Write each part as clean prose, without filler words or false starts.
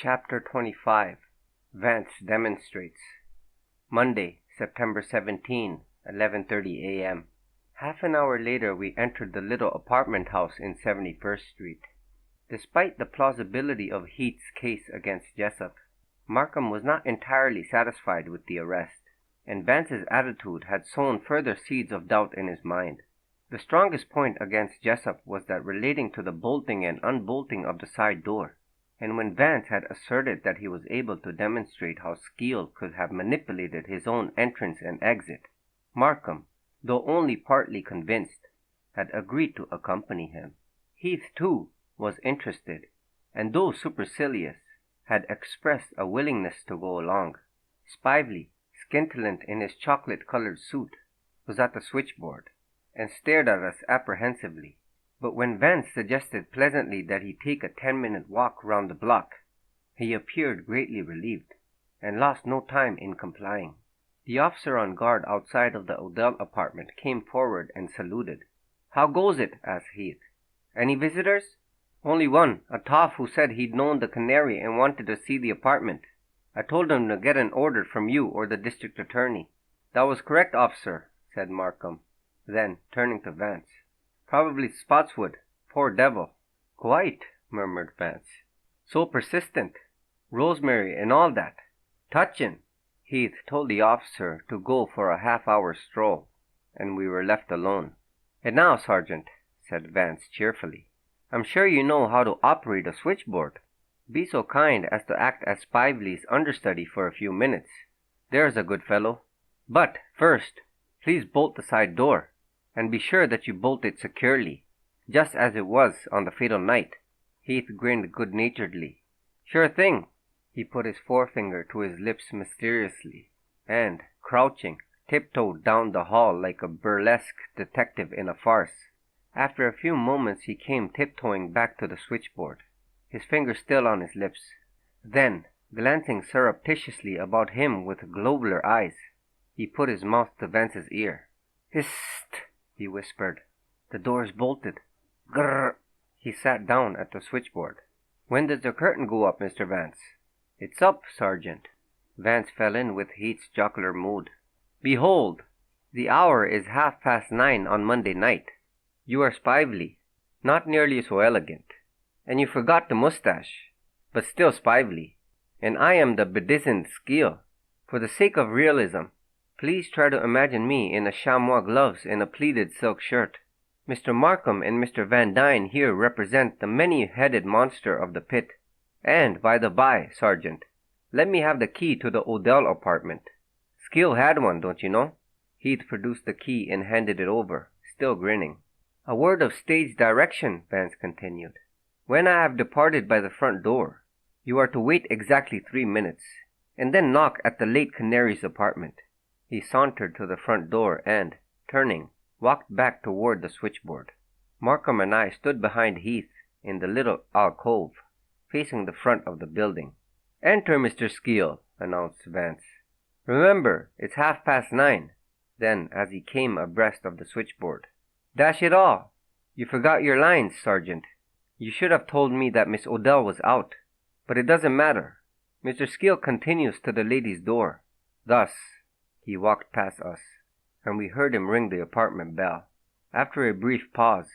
Chapter 25 Vance Demonstrates. Monday, September 17, 11:30 a.m. Half an hour later we entered the little apartment house in 71st Street. Despite the plausibility of Heath's case against Jessup, Markham was not entirely satisfied with the arrest, and Vance's attitude had sown further seeds of doubt in his mind. The strongest point against Jessup was that relating to the bolting and unbolting of the side door. And when Vance had asserted that he was able to demonstrate how Skeel could have manipulated his own entrance and exit, Markham, though only partly convinced, had agreed to accompany him. Heath, too, was interested, and though supercilious, had expressed a willingness to go along. Spively, scintillant in his chocolate-colored suit, was at the switchboard, and stared at us apprehensively. But when Vance suggested pleasantly that he take a 10-minute walk round the block, he appeared greatly relieved, and lost no time in complying. The officer on guard outside of the Odell apartment came forward and saluted. "How goes it?" asked Heath. "Any visitors?" "Only one, a toff who said he'd known the Canary and wanted to see the apartment. I told him to get an order from you or the district attorney." "That was correct, officer," said Markham. Then, turning to Vance, "Probably Spotswood. Poor devil." "Quite," murmured Vance. "So persistent. Rosemary and all that. Touchin'." Heath told the officer to go for a half-hour stroll, and we were left alone. "And now, Sergeant," said Vance cheerfully, "I'm sure you know how to operate a switchboard. Be so kind as to act as Spively's understudy for a few minutes. There's a good fellow. But, first, please bolt the side door. And be sure that you bolt it securely, just as it was on the fatal night." Heath grinned good-naturedly. "Sure thing." He put his forefinger to his lips mysteriously, and, crouching, tiptoed down the hall like a burlesque detective in a farce. After a few moments he came tiptoeing back to the switchboard, his finger still on his lips. Then, glancing surreptitiously about him with globular eyes, he put his mouth to Vance's ear. "Hist!" he whispered. "The door's bolted." Grrr! He sat down at the switchboard. "When does the curtain go up, Mr. Vance?" "It's up, Sergeant." Vance fell in with Heath's jocular mood. "Behold! The hour is 9:30 on Monday night. You are Spively, not nearly so elegant, and you forgot the mustache, but still Spively, and I am the bedizened Skeel. For the sake of realism, please try to imagine me in a chamois gloves and a pleated silk shirt. Mr. Markham and Mr. Van Dine here represent the many-headed monster of the pit. And, by the by, Sergeant, let me have the key to the Odell apartment. Skeel had one, don't you know?" Heath produced the key and handed it over, still grinning. "A word of stage direction," Vance continued. "When I have departed by the front door, you are to wait exactly 3 minutes, and then knock at the late Canary's apartment." He sauntered to the front door and, turning, walked back toward the switchboard. Markham and I stood behind Heath in the little alcove, facing the front of the building. "Enter, Mr. Skeel," announced Vance. "Remember, it's 9:30. Then, as he came abreast of the switchboard, "Dash it all! You forgot your lines, Sergeant. You should have told me that Miss Odell was out. But it doesn't matter. Mr. Skeel continues to the ladies' door." Thus, he walked past us, and we heard him ring the apartment bell. After a brief pause,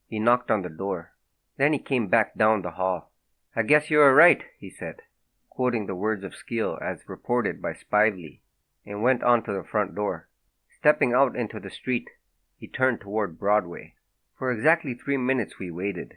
he knocked on the door. Then he came back down the hall. "I guess you are right," he said, quoting the words of Skeel as reported by Spively, and went on to the front door. Stepping out into the street, he turned toward Broadway. For exactly 3 minutes we waited.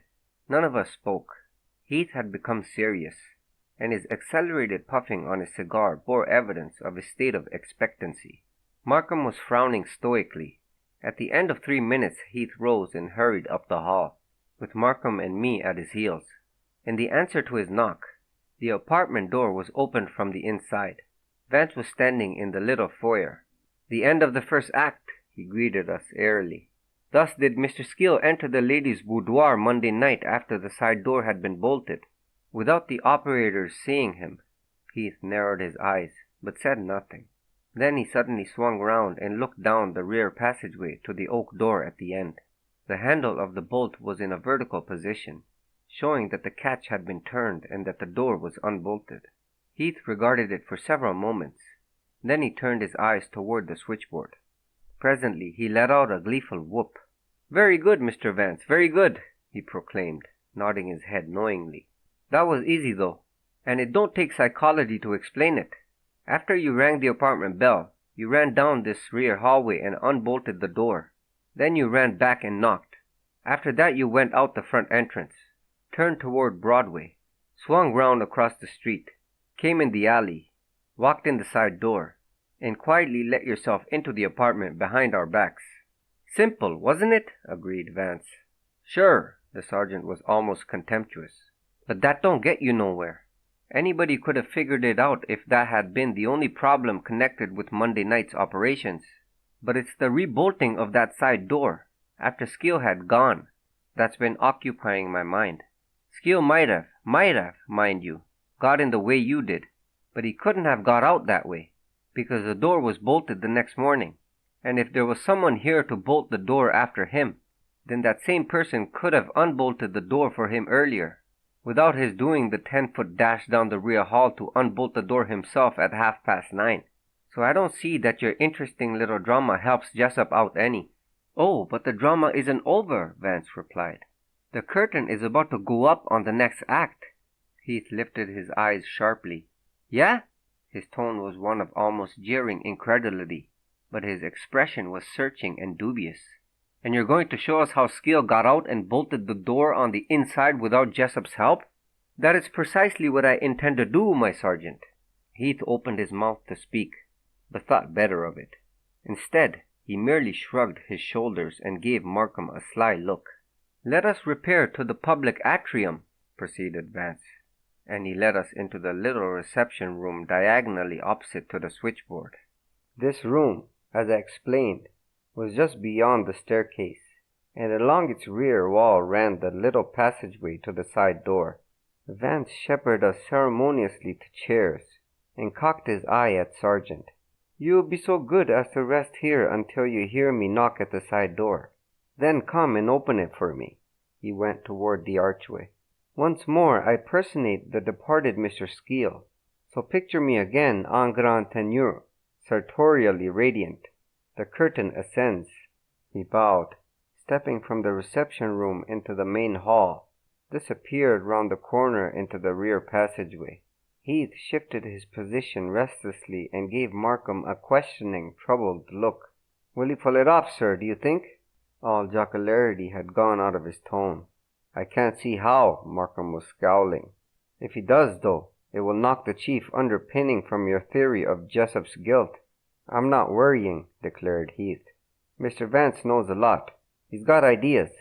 None of us spoke. Heath had become serious, and his accelerated puffing on his cigar bore evidence of his state of expectancy. Markham was frowning stoically. At the end of 3 minutes Heath rose and hurried up the hall, with Markham and me at his heels. In the answer to his knock, the apartment door was opened from the inside. Vance was standing in the little foyer. "The end of the first act," he greeted us airily. "Thus did Mr. Skeel enter the ladies' boudoir Monday night after the side door had been bolted, without the operators seeing him." Heath narrowed his eyes, but said nothing. Then he suddenly swung round and looked down the rear passageway to the oak door at the end. The handle of the bolt was in a vertical position, showing that the catch had been turned and that the door was unbolted. Heath regarded it for several moments. Then he turned his eyes toward the switchboard. Presently he let out a gleeful whoop. "Very good, Mr. Vance, very good," he proclaimed, nodding his head knowingly. "That was easy, though, and it don't take psychology to explain it. After you rang the apartment bell, you ran down this rear hallway and unbolted the door. Then you ran back and knocked. After that you went out the front entrance, turned toward Broadway, swung round across the street, came in the alley, walked in the side door, and quietly let yourself into the apartment behind our backs." "Simple, wasn't it?" agreed Vance. "Sure," the sergeant was almost contemptuous. "But that don't get you nowhere. Anybody could have figured it out if that had been the only problem connected with Monday night's operations. But it's the rebolting of that side door, after Skill had gone, that's been occupying my mind. Skill might have, mind you, got in the way you did, but he couldn't have got out that way, because the door was bolted the next morning. And if there was someone here to bolt the door after him, then that same person could have unbolted the door for him earlier, without his doing the 10-foot dash down the rear hall to unbolt the door himself at 9:30. So I don't see that your interesting little drama helps Jessup out any." "Oh, but the drama isn't over," Vance replied. "The curtain is about to go up on the next act." Heath lifted his eyes sharply. "Yeah?" His tone was one of almost jeering incredulity, but his expression was searching and dubious. "And you're going to show us how Skill got out and bolted the door on the inside without Jessup's help?" "That is precisely what I intend to do, my sergeant." Heath opened his mouth to speak, but thought better of it. Instead, he merely shrugged his shoulders and gave Markham a sly look. "Let us repair to the public atrium," proceeded Vance, and he led us into the little reception room diagonally opposite to the switchboard. This room, as I explained, was just beyond the staircase, and along its rear wall ran the little passageway to the side door. Vance shepherded us ceremoniously to chairs, and cocked his eye at Sergeant. "You will be so good as to rest here until you hear me knock at the side door. Then come and open it for me." He went toward the archway. "Once more I personate the departed Mr. Skill, so picture me again en grand tenue, sartorially radiant. The curtain ascends." He bowed, stepping from the reception room into the main hall, disappeared round the corner into the rear passageway. Heath shifted his position restlessly and gave Markham a questioning, troubled look. "Will he pull it off, sir, do you think?" All jocularity had gone out of his tone. "I can't see how," Markham was scowling. "If he does, though, it will knock the chief underpinning from your theory of Jessup's guilt." "I'm not worrying," declared Heath. "Mr. Vance knows a lot. He's got ideas.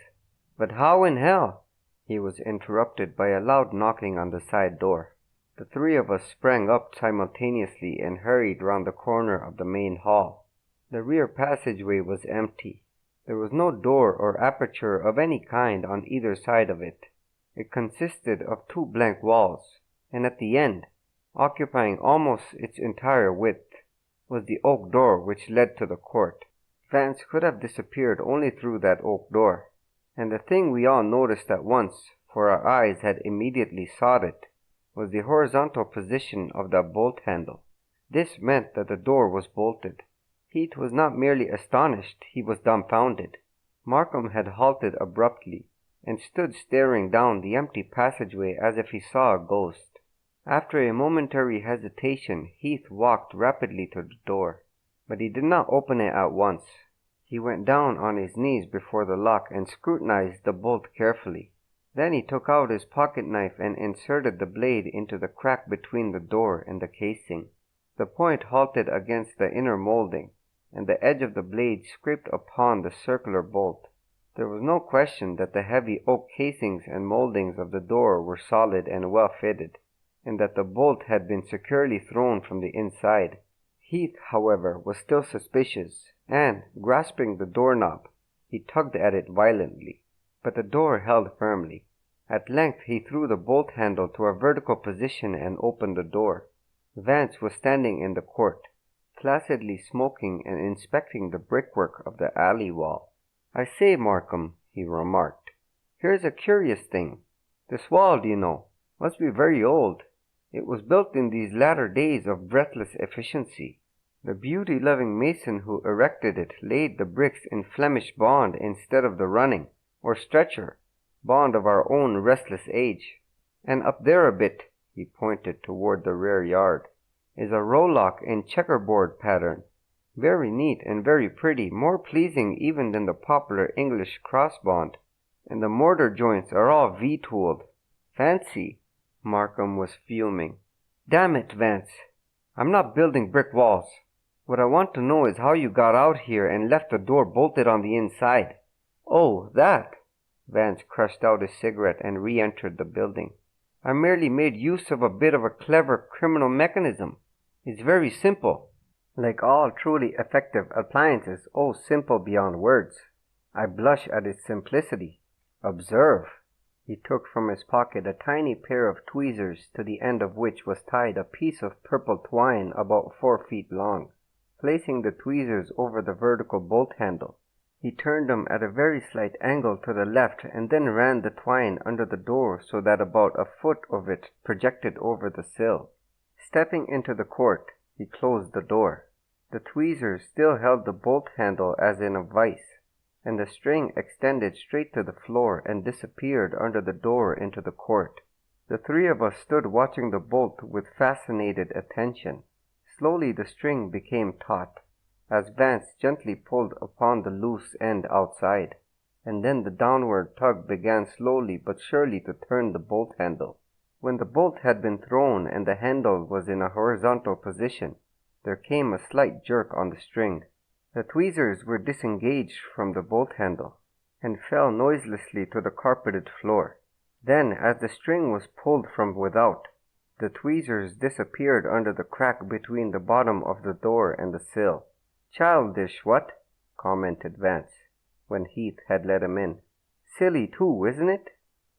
But how in hell—" He was interrupted by a loud knocking on the side door. The three of us sprang up simultaneously and hurried round the corner of the main hall. The rear passageway was empty. There was no door or aperture of any kind on either side of it. It consisted of two blank walls, and at the end, occupying almost its entire width, was the oak door which led to the court. Vance could have disappeared only through that oak door, and the thing we all noticed at once, for our eyes had immediately sought it, was the horizontal position of the bolt handle. This meant that the door was bolted. Heath was not merely astonished, he was dumbfounded. Markham had halted abruptly, and stood staring down the empty passageway as if he saw a ghost. After a momentary hesitation, Heath walked rapidly to the door, but he did not open it at once. He went down on his knees before the lock and scrutinized the bolt carefully. Then he took out his pocket knife and inserted the blade into the crack between the door and the casing. The point halted against the inner molding, and the edge of the blade scraped upon the circular bolt. There was no question that the heavy oak casings and moldings of the door were solid and well fitted, and that the bolt had been securely thrown from the inside. Heath, however, was still suspicious, and, grasping the doorknob, he tugged at it violently. But the door held firmly. At length he threw the bolt handle to a vertical position and opened the door. Vance was standing in the court, placidly smoking and inspecting the brickwork of the alley wall. "I say, Markham," he remarked, "here's a curious thing. This wall, must be very old. It was built in these latter days of breathless efficiency. The beauty-loving mason who erected it laid the bricks in Flemish bond instead of the running, or stretcher, bond of our own restless age. And up there a bit, he pointed toward the rear yard, is a rowlock in checkerboard pattern. Very neat and very pretty, more pleasing even than the popular English cross-bond. And the mortar joints are all V-tooled. Fancy! Markham was fuming. Damn it, Vance. I'm not building brick walls. What I want to know is how you got out here and left the door bolted on the inside. Oh, that! Vance crushed out his cigarette and re-entered the building. I merely made use of a bit of a clever criminal mechanism. It's very simple. Like all truly effective appliances, simple beyond words. I blush at its simplicity. Observe. He took from his pocket a tiny pair of tweezers to the end of which was tied a piece of purple twine about 4 feet long. Placing the tweezers over the vertical bolt handle, he turned them at a very slight angle to the left and then ran the twine under the door so that about a foot of it projected over the sill. Stepping into the court, he closed the door. The tweezers still held the bolt handle as in a vise, and the string extended straight to the floor and disappeared under the door into the court. The three of us stood watching the bolt with fascinated attention. Slowly the string became taut, as Vance gently pulled upon the loose end outside, and then the downward tug began slowly but surely to turn the bolt handle. When the bolt had been thrown and the handle was in a horizontal position, there came a slight jerk on the string. The tweezers were disengaged from the bolt handle and fell noiselessly to the carpeted floor. Then, as the string was pulled from without, the tweezers disappeared under the crack between the bottom of the door and the sill. "Childish, what?" commented Vance, when Heath had let him in. "Silly, too, isn't it?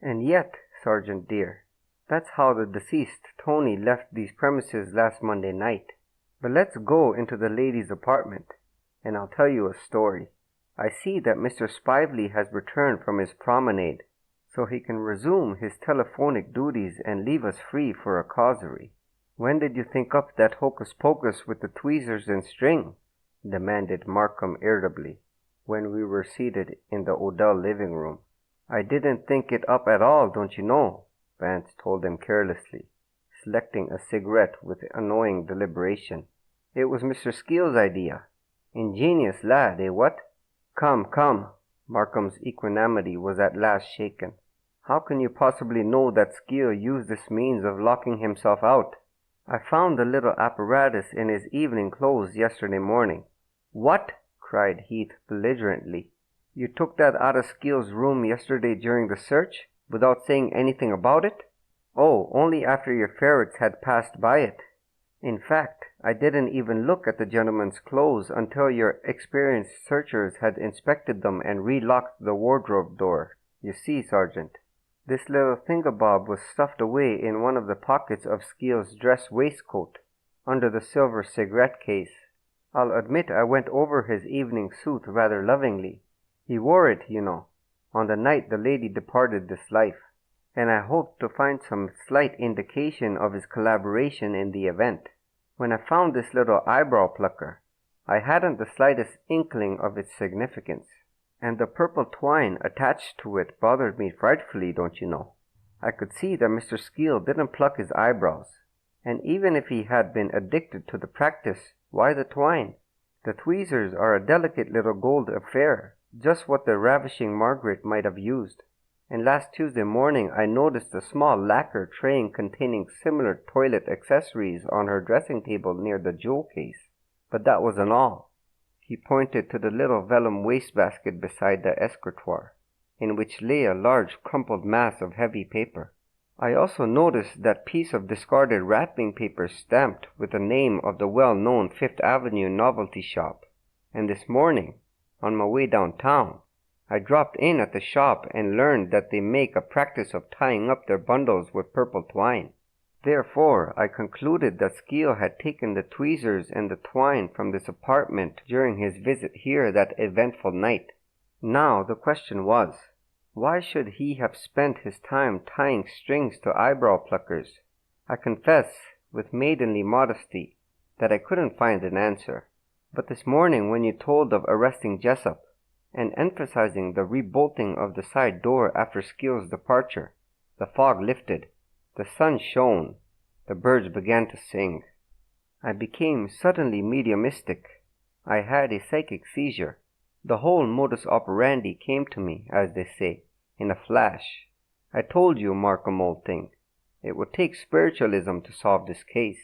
And yet, Sergeant dear, that's how the deceased Tony left these premises last Monday night. But let's go into the lady's apartment, and I'll tell you a story. I see that Mr. Spively has returned from his promenade, so he can resume his telephonic duties and leave us free for a causerie." "When did you think up that hocus-pocus with the tweezers and string?" demanded Markham irritably, when we were seated in the Odell living room. "I didn't think it up at all, don't you know," Vance told him carelessly, selecting a cigarette with annoying deliberation. "It was Mr. Skeel's idea. Ingenious lad, eh, what?" Come. Markham's equanimity was at last shaken. "How can you possibly know that Skeel used this means of locking himself out? I found the little apparatus in his evening clothes yesterday morning." "What?" cried Heath belligerently. "You took that out of Skeel's room yesterday during the search, without saying anything about it?" "Oh, only after your ferrets had passed by it. In fact, I didn't even look at the gentleman's clothes until your experienced searchers had inspected them and relocked the wardrobe door. You see, Sergeant, this little thingabob was stuffed away in one of the pockets of Skeel's dress waistcoat, under the silver cigarette case. I'll admit I went over his evening suit rather lovingly. He wore it, on the night the lady departed this life, and I hoped to find some slight indication of his collaboration in the event. When I found this little eyebrow plucker, I hadn't the slightest inkling of its significance, and the purple twine attached to it bothered me frightfully, don't you know. I could see that Mr. Skeel didn't pluck his eyebrows, and even if he had been addicted to the practice, why the twine? The tweezers are a delicate little gold affair, just what the ravishing Margaret might have used. And last Tuesday morning I noticed a small lacquer tray containing similar toilet accessories on her dressing table near the jewel case. But that wasn't all." He pointed to the little vellum wastebasket beside the escritoire, in which lay a large crumpled mass of heavy paper. "I also noticed that piece of discarded wrapping paper stamped with the name of the well-known Fifth Avenue novelty shop. And this morning, on my way downtown, I dropped in at the shop and learned that they make a practice of tying up their bundles with purple twine. Therefore, I concluded that Skeel had taken the tweezers and the twine from this apartment during his visit here that eventful night. Now, the question was, Why should he have spent his time tying strings to eyebrow pluckers? I confess, with maidenly modesty, that I couldn't find an answer. But this morning when you told of arresting Jessup, and emphasizing the rebolting of the side door after Skill's departure, the fog lifted, the sun shone, the birds began to sing. I became suddenly mediumistic. I had a psychic seizure. The whole modus operandi came to me, as they say, in a flash. I told you, Markham, old thing, it would take spiritualism to solve this case.